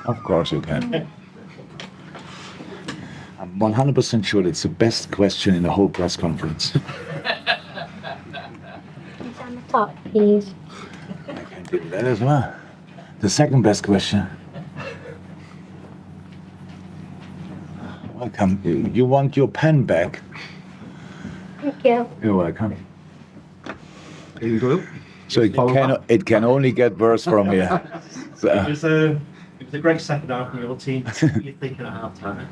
Of course you can. I'm 100% sure it's the best question in the whole press conference. Top, please. I can do that as well. The second best question. Welcome. You want your pen back? Thank you. You're welcome. Here you go. So it can only get worse from here. So. It was a great second half from your team. What were you thinking at half time?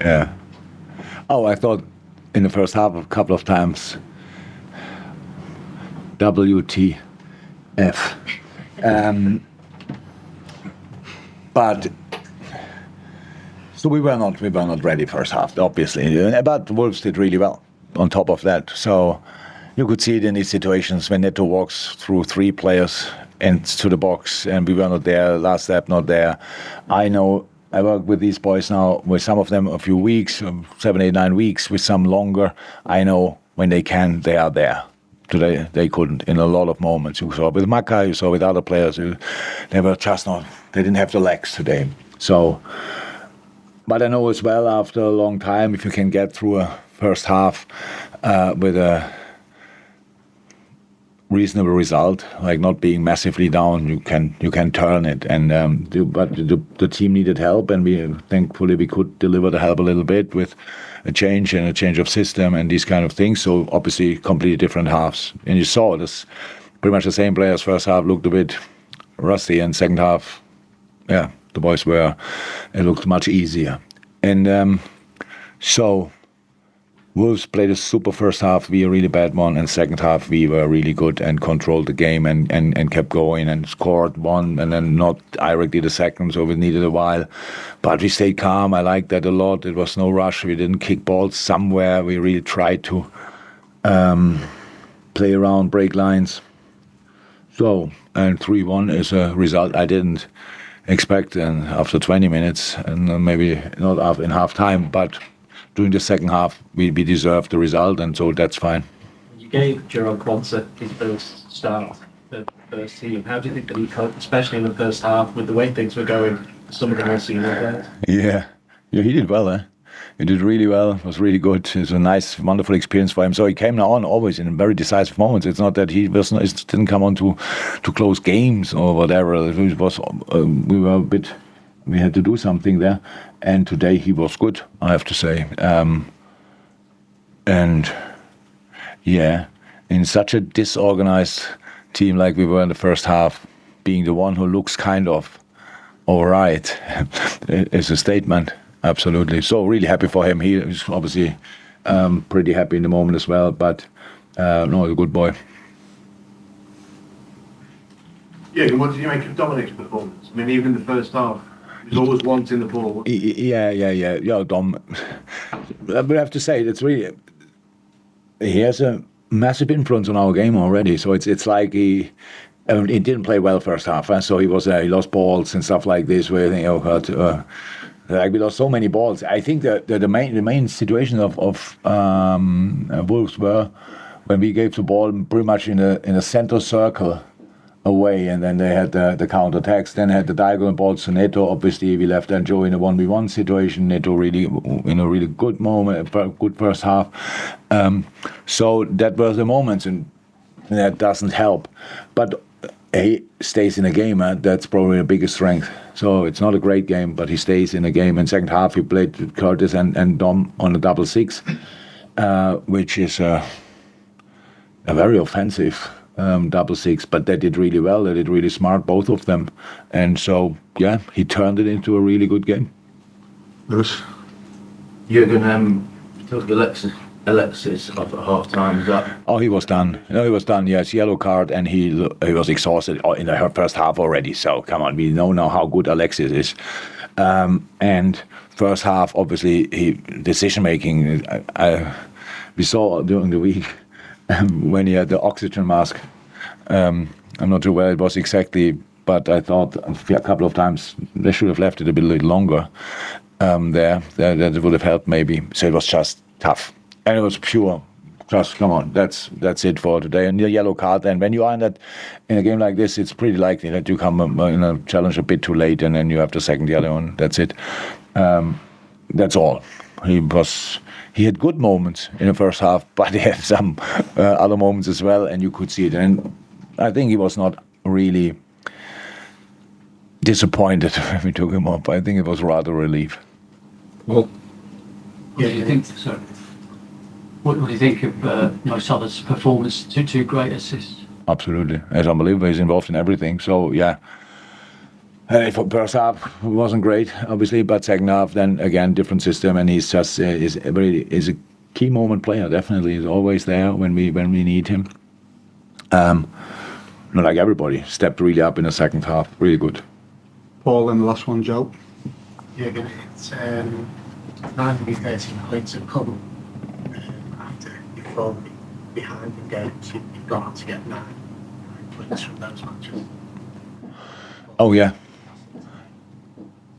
Yeah. Oh, I thought in the first half a couple of times. WTF. But so we were not ready first half, obviously. But Wolves did really well on top of that. So you could see it in these situations when Neto walks through three players into the box and we were not there, last step not there. I know I work with these boys now, with some of them a few weeks, 7, 8, 9 weeks, with some longer. I know when they can, they are there. Today they couldn't in a lot of moments. You saw with Maka, you saw with other players, they were just not, they didn't have the legs today. So, but I know as well after a long time, if you can get through a first half with a reasonable result, like not being massively down, you can turn it. And but the team needed help, and thankfully we could deliver the help a little bit with a change of system and these kind of things. So obviously completely different halves. And you saw this pretty much the same players. First half looked a bit rusty, and second half, yeah, the boys it looked much easier. And so Wolves played a super first half, we a really bad one, and second half we were really good and controlled the game and kept going and scored one and then not directly the second, so we needed a while. But we stayed calm, I liked that a lot. It was no rush, we didn't kick balls somewhere, we really tried to play around, break lines. So, and 3-1 is a result I didn't expect and after 20 minutes, and maybe not in half time, but during the second half, we deserved the result, and so that's fine. You gave Jurgen Quansah his first start, the first team. How do you think that he coped, especially in the first half, with the way things were going, some of the more senior players? Yeah, he did well, He did really well, it was really good. It was a nice, wonderful experience for him. So he came on always in very decisive moments. It's not that it didn't come on to close games or whatever. It was, we had to do something there. And today he was good, I have to say. And yeah, in such a disorganized team like we were in the first half, being the one who looks kind of all right is a statement, absolutely. So really happy for him. He is obviously pretty happy in the moment as well, but no, a good boy. Yeah, and what did you make of Dominic's performance? I mean, even in the first half, he's always wanting the ball. Yeah, Dom. We have to say, he has a massive influence on our game already. So it's like he didn't play well first half, so he lost balls and stuff like this. Where like we lost so many balls. I think that the main situation of Wolves were when we gave the ball pretty much in a center circle away, and then they had the counter attacks. Then had the diagonal balls to Neto. Obviously, we left Joe in a 1v1 situation. Neto really in a really good moment, good first half. So that were the moments, and that doesn't help. But he stays in a game. That's probably the biggest strength. So it's not a great game, but he stays in a game. In second half, he played with Curtis and Dom on a 6-6, which is a very offensive 6-6, but they did really well. They did really smart, both of them. And so, yeah, he turned it into a really good game. Lewis? Jurgen took Alexis off at half time. Is that? Oh, he was done. No, he was done. Yes, yellow card, and he was exhausted in the first half already. So come on, we know now how good Alexis is. And first half, obviously, decision making. We saw during the week when he had the oxygen mask. I'm not sure where it was exactly but I thought a couple of times they should have left it a bit longer there. That would have helped maybe. So it was just tough, and it was pure. Just come on, that's it for today. And the yellow card. And when you are in a game like this, it's pretty likely that you come in a challenge a bit too late, and then you have the second yellow, and that's it. That's all. He had good moments in the first half, but he had some other moments as well, and you could see it. And I think he was not really disappointed when we took him off. I think it was rather a relief. Well, yeah, you think so? What do you think of Salah's performance? Two great assists. Absolutely, it's unbelievable. He's involved in everything. So yeah. For first half wasn't great, obviously, but second half, then again, different system, and he's just is a key moment player. Definitely, he's always there when we need him. Not like everybody stepped really up in the second half, really good. Paul, in the last one, Joe. Yeah, it's 9-13 points of come after you fall behind in games. You've got to get 9 points from those matches. Oh yeah.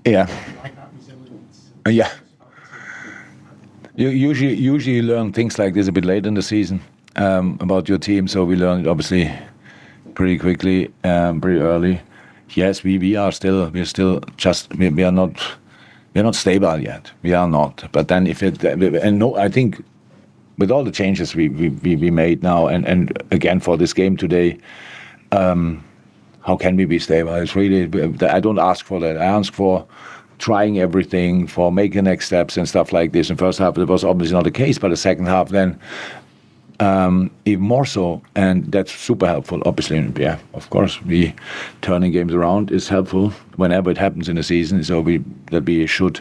Yeah. Like that resilience. Yeah. You usually learn things like this a bit late in the season about your team. So we learned obviously pretty quickly, pretty early. Yes, we are not stable yet. We are not. But then I think with all the changes we made now and again for this game today. How can we be stable? It's really, I don't ask for that. I ask for trying everything, for making next steps and stuff like this. In first half, it was obviously not the case, but the second half then even more so. And that's super helpful, obviously. Yeah, of course, turning games around is helpful whenever it happens in the season. So we should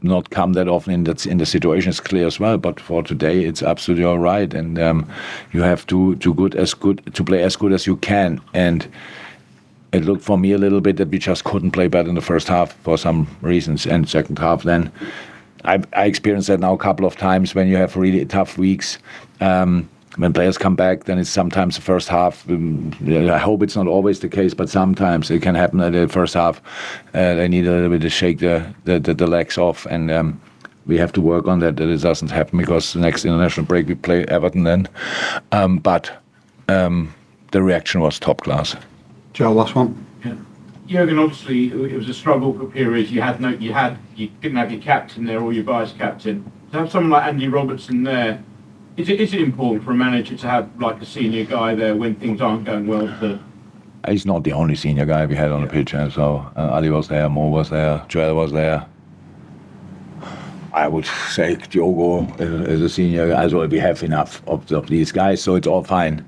not come that often in the situation is clear as well, but for today it's absolutely all right, and you have to play as good as you can. And it looked for me a little bit that we just couldn't play better in the first half for some reasons, and second half then I experienced that now a couple of times when you have really tough weeks. When players come back, then it's sometimes the first half. I hope it's not always the case, but sometimes it can happen that the first half they need a little bit to shake the legs off, and we have to work on that it doesn't happen, because the next international break we play Everton then. But the reaction was top class. Joe, last one. Yeah. Jurgen, obviously it was a struggle for periods. You didn't have your captain there or your vice captain. To have someone like Andy Robertson there. Is it important for a manager to have like a senior guy there when things aren't going well? He's not the only senior guy we had on the pitch, and so Ali was there, Mo was there, Joel was there. I would say Diogo is a senior guy, so we have enough of these guys, so it's all fine.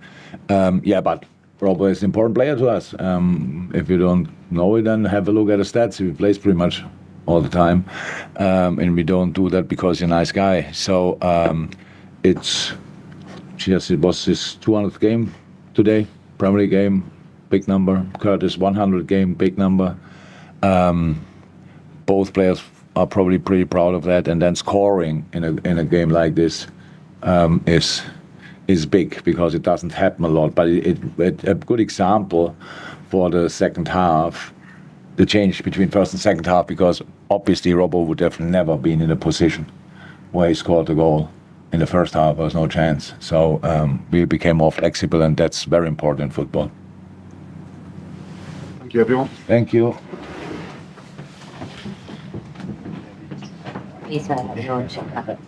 But Robert is an important player to us. If you don't know it, then have a look at the stats. He plays pretty much all the time, and we don't do that because he's a nice guy. So. It was his 200th game today, Premier League game, big number. Curtis 100 game, big number. Both players are probably pretty proud of that, and then scoring in a game like this is big, because it doesn't happen a lot. But it a good example for the second half, the change between first and second half, because obviously Robbo would have never been in a position where he scored a goal. In the first half, there was no chance. So we became more flexible, and that's very important in football. Thank you, everyone. Thank you. Please, everyone should have it.